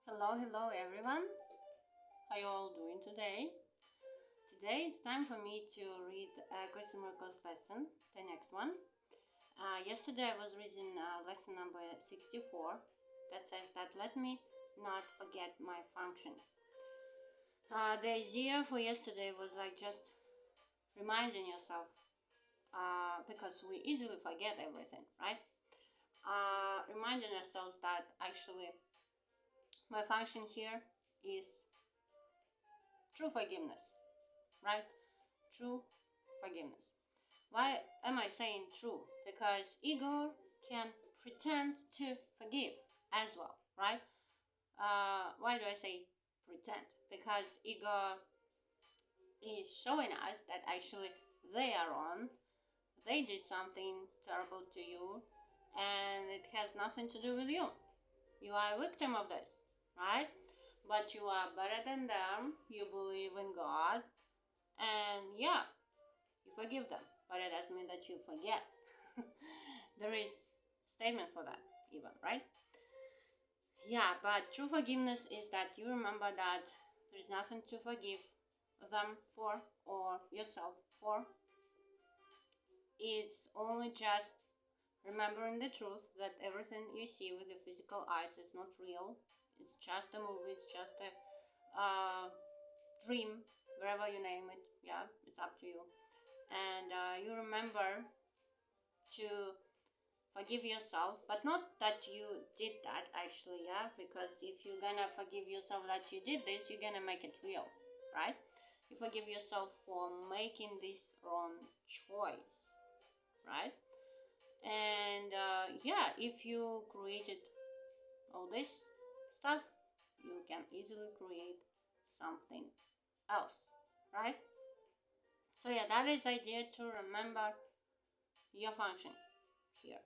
Hello everyone. How you all doing today? Today it's time for me to read Course in Miracles lesson, the next one. Yesterday I was reading lesson number 64 that says that let me not forget my function. The idea for yesterday was like just reminding yourself, because we easily forget everything, right? Reminding ourselves that actually my function here is true forgiveness, right? True forgiveness. Why am I saying true? Because ego can pretend to forgive as well, right? Why do I say pretend? Because ego is showing us that actually they are wrong, they did something terrible to you, and it has nothing to do with you. You are a victim of this, right? But you are better than them, you believe in God, and yeah, you forgive them, but it doesn't mean that you forget. There is statement for that even, right? Yeah, but true forgiveness is that you remember that there is nothing to forgive them for or yourself for. It's only just remembering the truth that everything you see with your physical eyes is not real. It's just a movie, it's just a dream, wherever you name it. Yeah, it's up to you. And you remember to forgive yourself, but not that you did that actually, yeah, because if you're gonna forgive yourself that you did this, you're gonna make it real, right? You forgive yourself for making this wrong choice, right? And yeah, if you created all this stuff, you can easily create something else, right? So yeah, that is the idea, to remember your function here.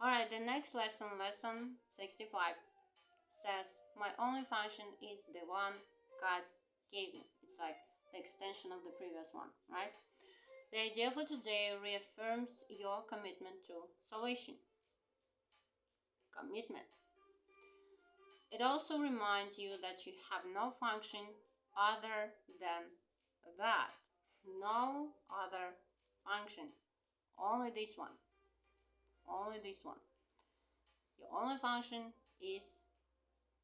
Alright, the next lesson, lesson 65, says my only function is the one God gave me. It's like the extension of the previous one, right? The idea for today reaffirms your commitment to salvation. Commitment. It also reminds you that you have no function other than that. No other function. Only this one. Only this one. Your only function is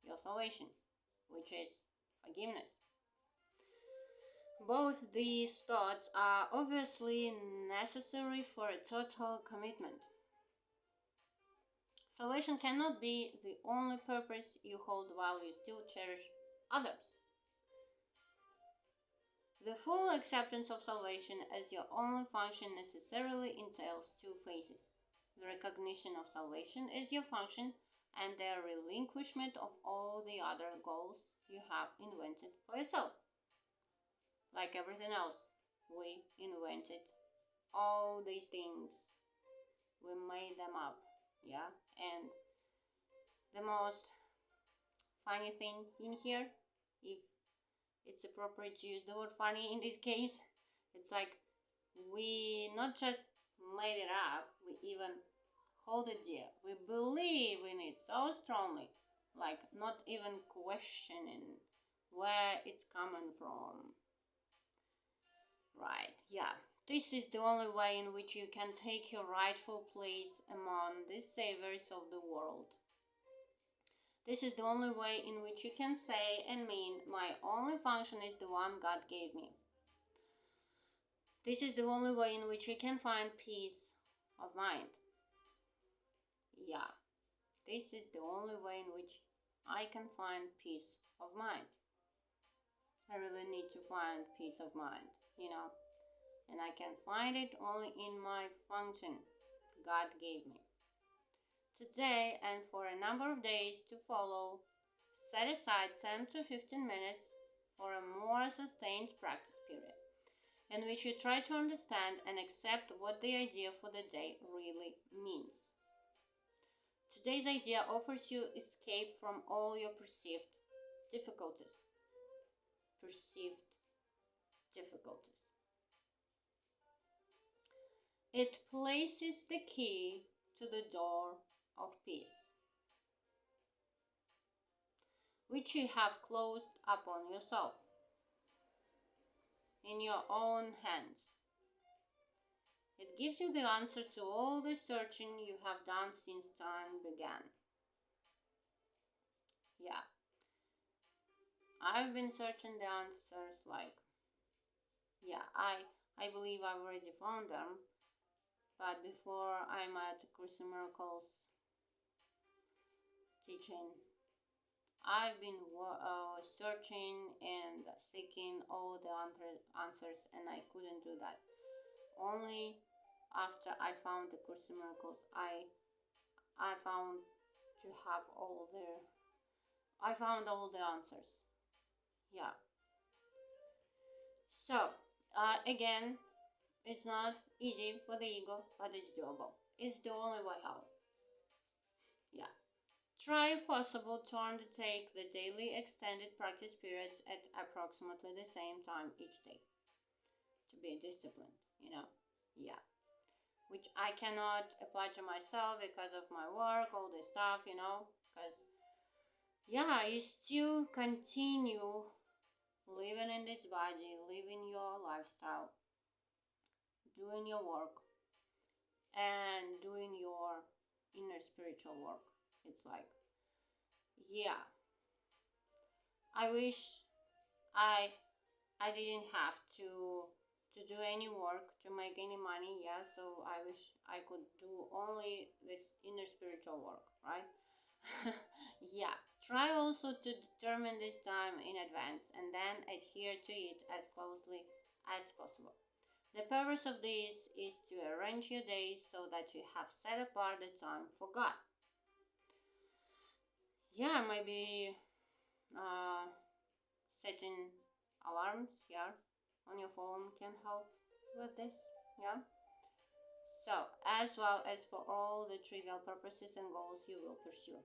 your salvation, which is forgiveness. Both these thoughts are obviously necessary for a total commitment. Salvation cannot be the only purpose you hold while you still cherish others. The full acceptance of salvation as your only function necessarily entails two phases: the recognition of salvation as your function and the relinquishment of all the other goals you have invented for yourself. Like everything else, we invented all these things. We made them up, yeah? And the most funny thing in here, if it's appropriate to use the word funny in this case, it's like we not just made it up, we even hold it dear. We believe in it so strongly, like not even questioning where it's coming from. Right, yeah. This is the only way in which you can take your rightful place among the saviors of the world. This is the only way in which you can say and mean, my only function is the one God gave me. This is the only way in which you can find peace of mind. Yeah, this is the only way in which I can find peace of mind. I really need to find peace of mind, and I can find it only in my function God gave me. Today and for a number of days to follow, set aside 10 to 15 minutes for a more sustained practice period, in which you try to understand and accept what the idea for the day really means. Today's idea offers you escape from all your perceived difficulties. Perceived difficulties. It places the key to the door of peace. which you have closed upon yourself, in your own hands. It gives you the answer to all the searching you have done since time began. Yeah, I've been searching the answers I believe I've already found them, but before I met Course in Miracles teaching, I've been searching and seeking all the answers, and I couldn't do that. Only after I found the Course in Miracles, I found to have I found all the answers. Yeah. So again, it's not easy for the ego, but it's doable. It's the only way out. Yeah. Try, if possible, to undertake the daily extended practice periods at approximately the same time each day. To be disciplined, Yeah. Which I cannot apply to myself because of my work, all this stuff, because, you still continue living in this body, living your lifestyle, doing your work, and doing your inner spiritual work. It's like, yeah, I wish I didn't have to do any work to make any money. Yeah, so I wish I could do only this inner spiritual work, right? Yeah, try also to determine this time in advance and then adhere to it as closely as possible. The purpose of this is to arrange your days so that you have set apart the time for God. Yeah, maybe setting alarms, on your phone can help with this, So, as well as for all the trivial purposes and goals you will pursue.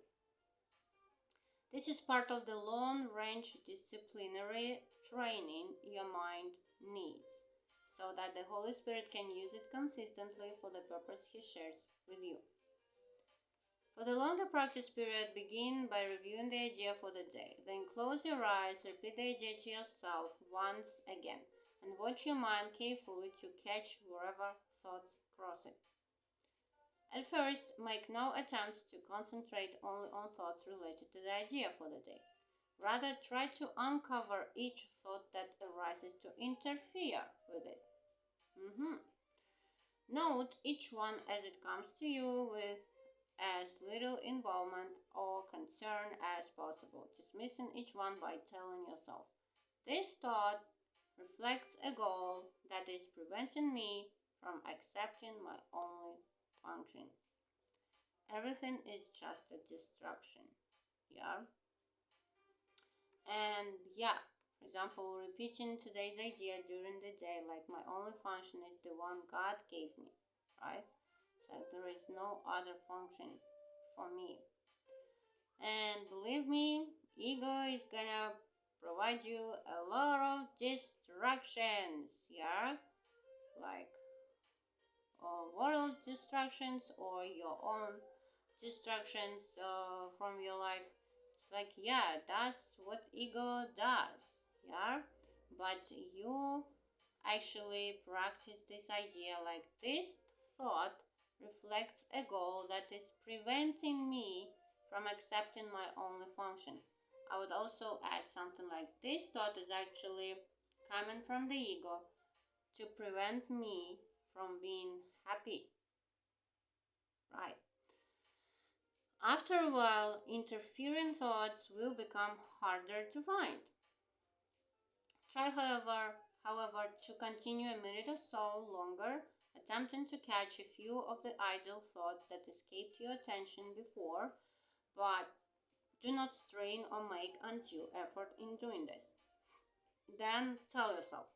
This is part of the long-range disciplinary training your mind needs, so that the Holy Spirit can use it consistently for the purpose He shares with you. For the longer practice period, begin by reviewing the idea for the day. Then close your eyes, repeat the idea to yourself once again, and watch your mind carefully to catch wherever thoughts cross it. At first, make no attempts to concentrate only on thoughts related to the idea for the day. Rather, try to uncover each thought that arises to interfere with it. Note each one as it comes to you with as little involvement or concern as possible, dismissing each one by telling yourself, "This thought reflects a goal that is preventing me from accepting my only function. Everything is just a distraction." And for example, repeating today's idea during the day, like my only function is the one God gave me, right? So there is no other function for me. And believe me, ego is gonna provide you a lot of distractions, like world distractions or your own distractions from your life. It's like, that's what ego does, but you actually practice this idea, like this thought reflects a goal that is preventing me from accepting my only function. I would also add something like, this thought is actually coming from the ego to prevent me from being happy, right? After a while, interfering thoughts will become harder to find. Try, however, to continue a minute or so longer, attempting to catch a few of the idle thoughts that escaped your attention before, but do not strain or make undue effort in doing this. Then tell yourself,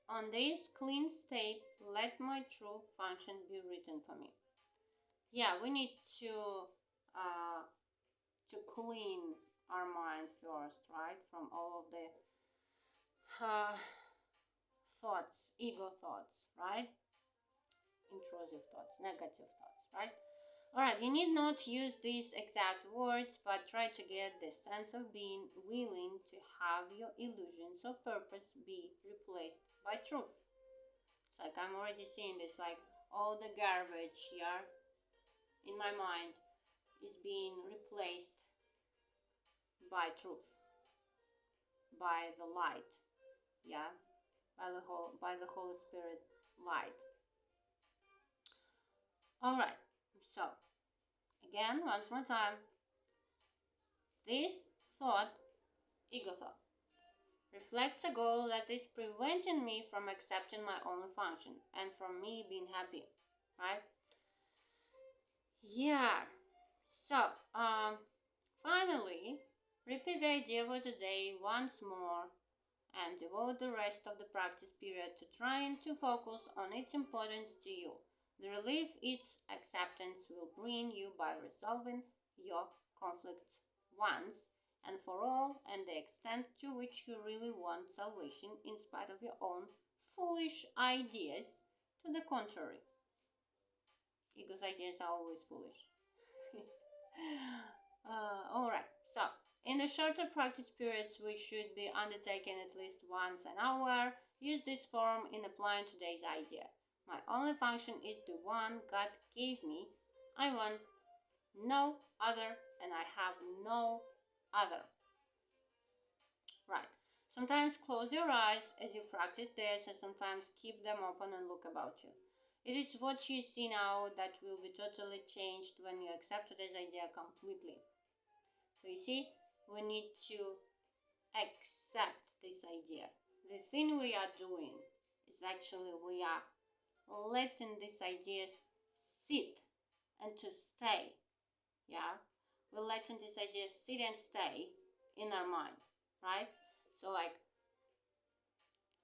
"On this clean state, let my true function be written for me." We need to clean our mind first, right? From all of the ego thoughts, right? Intrusive thoughts, negative thoughts, right? Alright, you need not use these exact words, but try to get the sense of being willing to have your illusions of purpose be replaced by truth. It's like I'm already seeing this, like all the garbage here in my mind is being replaced by truth, by the light, yeah, by the Holy Spirit's light. Alright, so again, once more time, this thought, ego thought, reflects a goal that is preventing me from accepting my own function and from me being happy, right? Yeah. So, finally, repeat the idea for today once more and devote the rest of the practice period to trying to focus on its importance to you. The relief its acceptance will bring you by resolving your conflicts once and for all, and the extent to which you really want salvation in spite of your own foolish ideas to the contrary. Ego's ideas are always foolish. Alright, so in the shorter practice periods, which should be undertaken at least once an hour, use this form in applying today's idea. My only function is the one God gave me. I want no other, and I have no other. Right. Sometimes close your eyes as you practice this, and sometimes keep them open and look about you. It is what you see now that will be totally changed when you accept today's idea completely. So you see, we need to accept this idea. The thing we are doing is actually we are letting these ideas sit and to stay. Yeah, we're letting these ideas sit and stay in our mind, right? So like,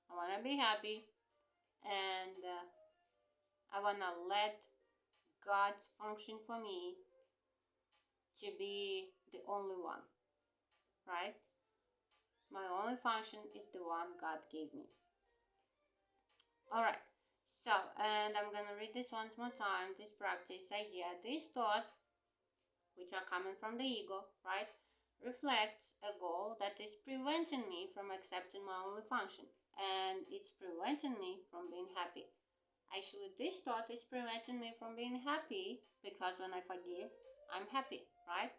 I want to be happy, and I want to let God's function for me to be the only one, right? My only function is the one God gave me. Alright, so, and I'm gonna read this once more time, this practice idea, this thought, which are coming from the ego, right, reflects a goal that is preventing me from accepting my only function, and it's preventing me from being happy. Actually, this thought is preventing me from being happy because when I forgive, I'm happy, right?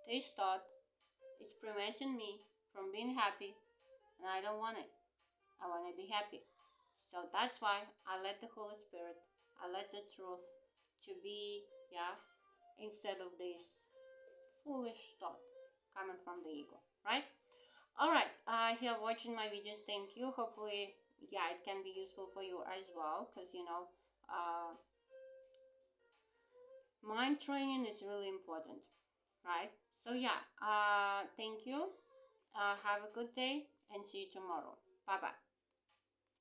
This thought is preventing me from being happy, and I don't want it. I want to be happy. So that's why I let the Holy Spirit, I let the truth to be, yeah, instead of this foolish thought coming from the ego, right? Alright, if you're watching my videos, thank you. Hopefully, yeah, it can be useful for you as well, because mind training is really important, right? So yeah, thank you. Have a good day and see you tomorrow. Bye bye.